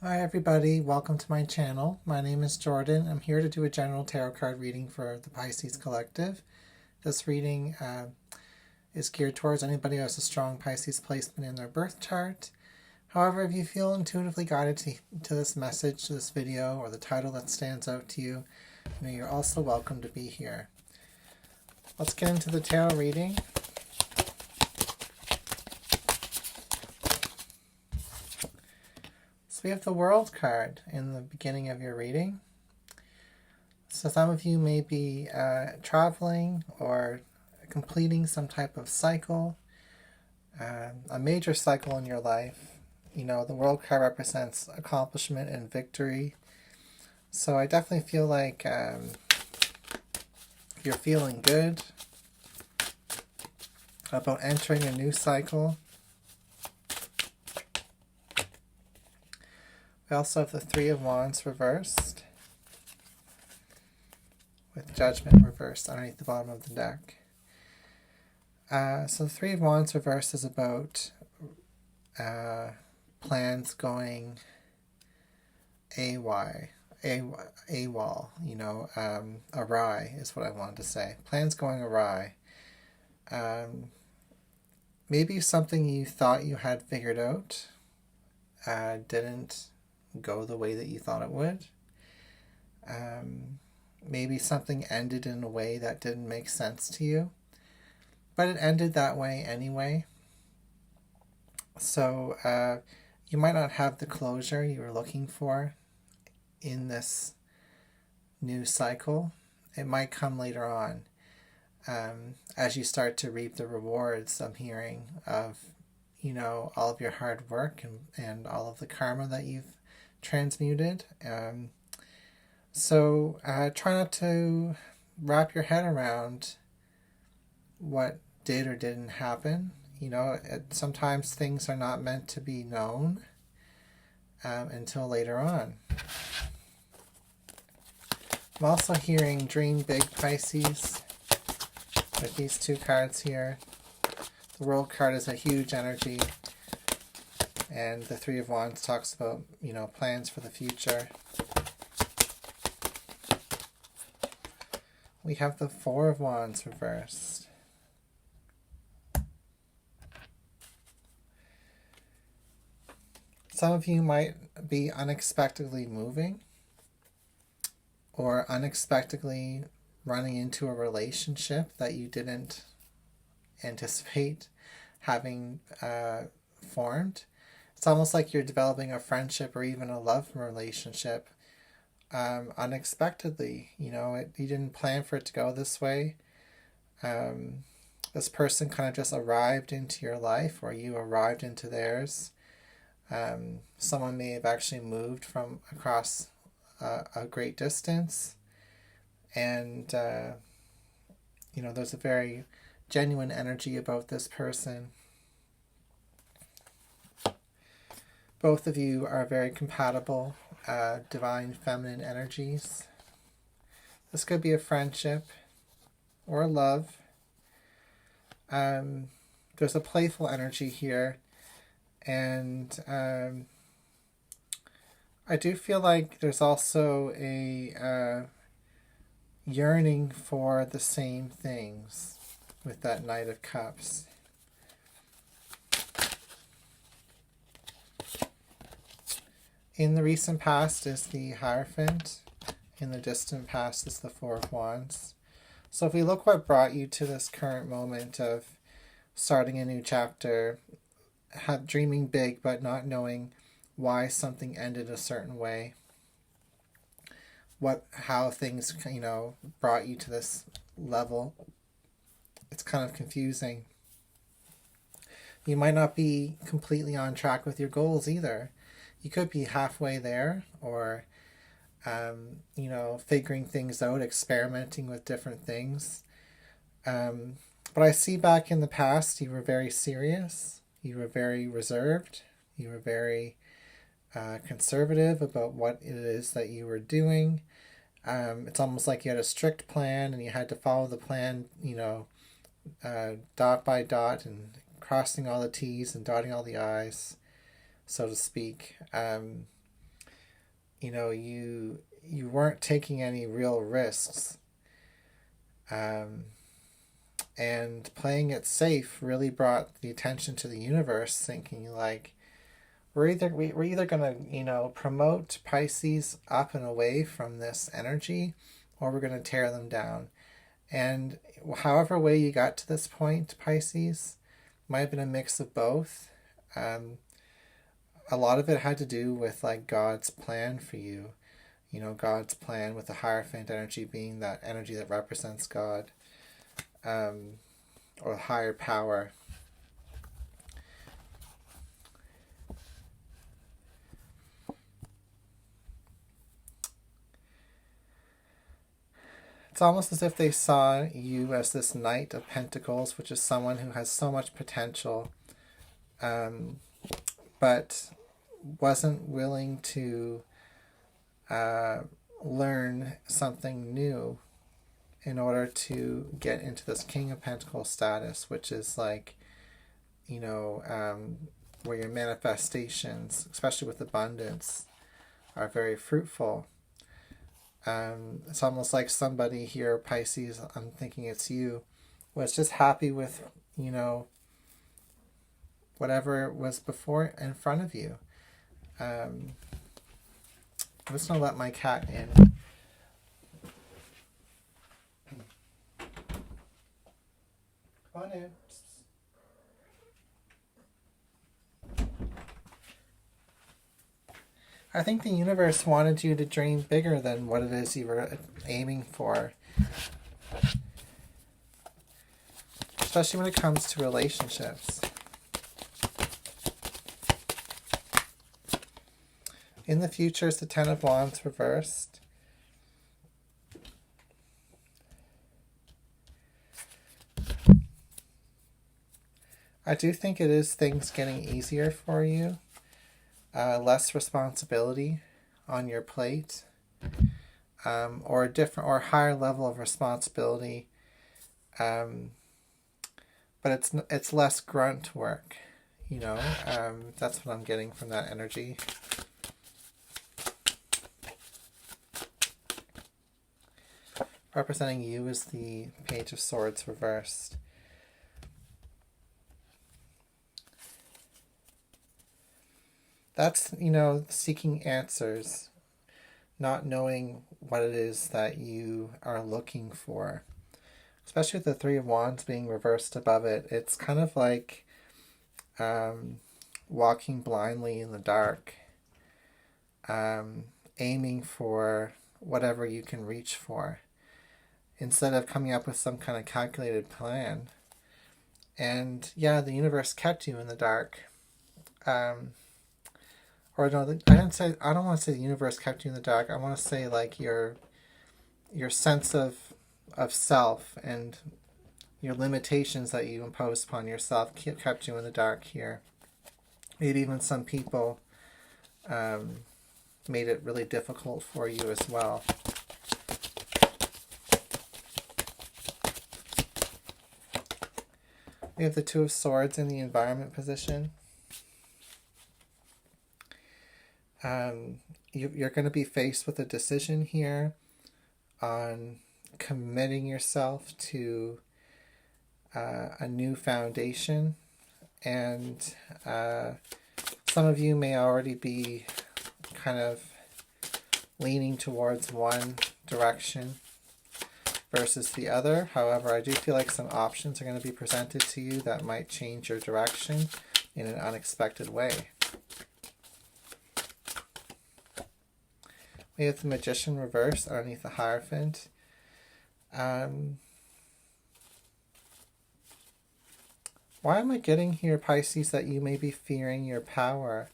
Hi everybody, welcome to my channel. My name is Jordan. I'm here to do a general tarot card reading for the Pisces Collective. This reading is geared towards anybody who has a strong Pisces placement in their birth chart. However, if you feel intuitively guided to this message, to this video, or the title that stands out to you, you're also welcome to be here. Let's get into the tarot reading. We have the World card in the beginning of your reading. So some of you may be traveling or completing some type of cycle, a major cycle in your life. The World card represents accomplishment and victory. So I definitely feel like you're feeling good about entering a new cycle. We also have the Three of Wands reversed, with Judgment reversed underneath the bottom of the deck. So the Three of Wands reversed is about plans going AWOL, awry is what I wanted to say. Plans going awry. Maybe something you thought you had figured out didn't go the way that you thought it would. Maybe something ended in a way that didn't make sense to you, but it ended that way anyway. So you might not have the closure you were looking for in this new cycle. It might come later on as you start to reap the rewards, I'm hearing, of all of your hard work and all of the karma that you've transmuted. So try not to wrap your head around what did or didn't happen. Sometimes things are not meant to be known until later on. I'm also hearing dream big, Pisces, with these two cards here. The World card is a huge energy, and the Three of Wands talks about, plans for the future. We have the Four of Wands reversed. Some of you might be unexpectedly moving or unexpectedly running into a relationship that you didn't anticipate having formed. It's almost like you're developing a friendship or even a love relationship unexpectedly. You didn't plan for it to go this way. This person kind of just arrived into your life, or you arrived into theirs. Someone may have actually moved from across a great distance, and there's a very genuine energy about this person. Both of you are very compatible, divine feminine energies. This could be a friendship or a love. There's a playful energy here, and I do feel like there's also a yearning for the same things with that Knight of Cups. In the recent past is the Hierophant. In the distant past is the Four of Wands. So if we look what brought you to this current moment of starting a new chapter, dreaming big but not knowing why something ended a certain way, how things brought you to this level, it's kind of confusing. You might not be completely on track with your goals either. You could be halfway there, or figuring things out, experimenting with different things. But I see back in the past, you were very serious, you were very reserved, you were very conservative about what it is that you were doing. It's almost like you had a strict plan and you had to follow the plan, dot by dot, and crossing all the T's and dotting all the I's, so to speak. you weren't taking any real risks. And playing it safe really brought the attention to the universe, thinking like, we're either gonna, promote Pisces up and away from this energy, or we're gonna tear them down. And however way you got to this point, Pisces, might have been a mix of both. A lot of it had to do with like God's plan for you. God's plan, with the Hierophant energy being that energy that represents God, or higher power. It's almost as if they saw you as this Knight of Pentacles, which is someone who has so much potential, but wasn't willing to learn something new in order to get into this King of Pentacles status, which is like, where your manifestations, especially with abundance, are very fruitful. It's almost like somebody here, Pisces, I'm thinking it's you, was just happy with, whatever was before in front of you. I'm just going to let my cat in. Come on in. I think the universe wanted you to dream bigger than what it is you were aiming for. Especially when it comes to relationships. In the future is the Ten of Wands reversed. I do think it is things getting easier for you. Less responsibility on your plate, or a different or higher level of responsibility, but it's less grunt work, that's what I'm getting from that energy. Representing you is the Page of Swords reversed. That's, seeking answers, not knowing what it is that you are looking for. Especially with the Three of Wands being reversed above it, it's kind of like walking blindly in the dark, aiming for whatever you can reach for, instead of coming up with some kind of calculated plan. And yeah, the universe kept you in the dark. Or no, I don't want to say the universe kept you in the dark. I want to say like your sense of self and your limitations that you imposed upon yourself kept you in the dark here. Maybe even some people made it really difficult for you as well. We have the Two of Swords in the environment position. You're going to be faced with a decision here on committing yourself to a new foundation, and some of you may already be kind of leaning towards one direction versus the other. However, I do feel like some options are going to be presented to you that might change your direction in an unexpected way. We have the Magician reversed underneath the Hierophant. Why am I getting here, Pisces, that you may be fearing your power?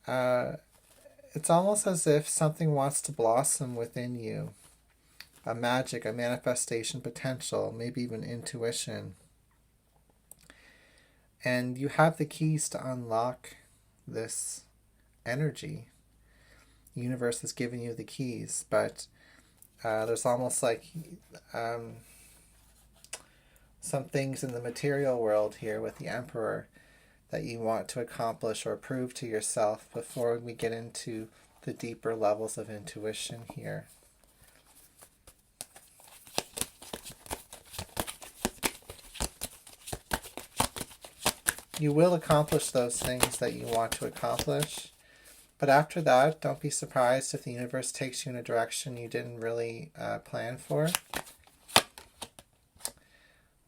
It's almost as if something wants to blossom within you. A magic, a manifestation potential, maybe even intuition. And you have the keys to unlock this energy. The universe has given you the keys, but there's almost like some things in the material world here with the Emperor that you want to accomplish or prove to yourself before we get into the deeper levels of intuition here. You will accomplish those things that you want to accomplish. But after that, don't be surprised if the universe takes you in a direction you didn't really plan for.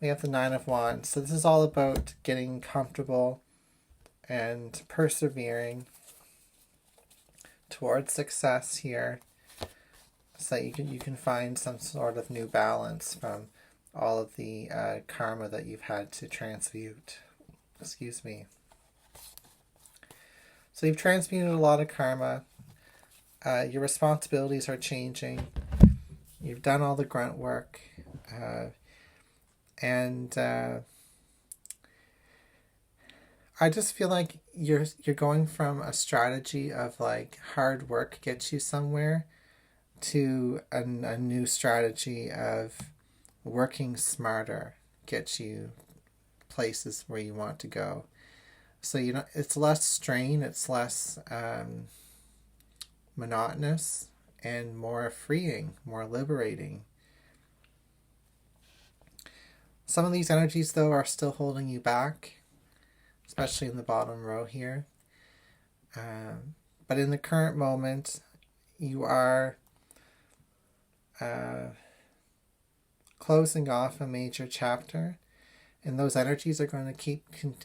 We have the Nine of Wands. So this is all about getting comfortable and persevering towards success here, so that you can find some sort of new balance from all of the karma that you've had to transmute. Excuse me. So you've transmuted a lot of karma. Your responsibilities are changing. You've done all the grunt work. And I just feel like you're going from a strategy of like hard work gets you somewhere to a new strategy of working smarter gets you places where you want to go. So it's less strain, it's less monotonous, and more freeing, more liberating. Some of these energies, though, are still holding you back, especially in the bottom row here. But in the current moment, you are closing off a major chapter, and those energies are going to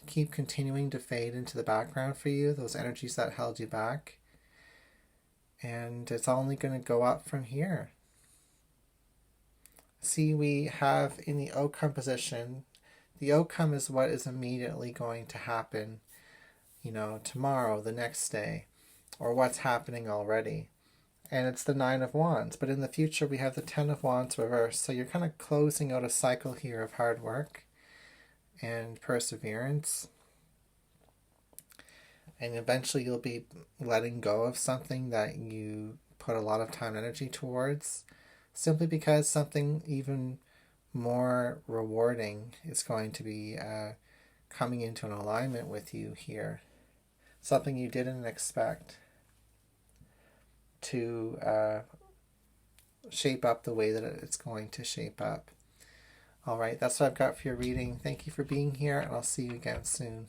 keep continuing to fade into the background for you, those energies that held you back. And it's only going to go up from here. See, we have in the outcome position, the outcome is what is immediately going to happen, tomorrow, the next day, or what's happening already. And it's the Nine of Wands. But in the future, we have the Ten of Wands reversed. So you're kind of closing out a cycle here of hard work and perseverance. And eventually you'll be letting go of something that you put a lot of time and energy towards, simply because something even more rewarding is going to be coming into an alignment with you here. Something you didn't expect to shape up the way that it's going to shape up. All right, that's what I've got for your reading. Thank you for being here, and I'll see you again soon.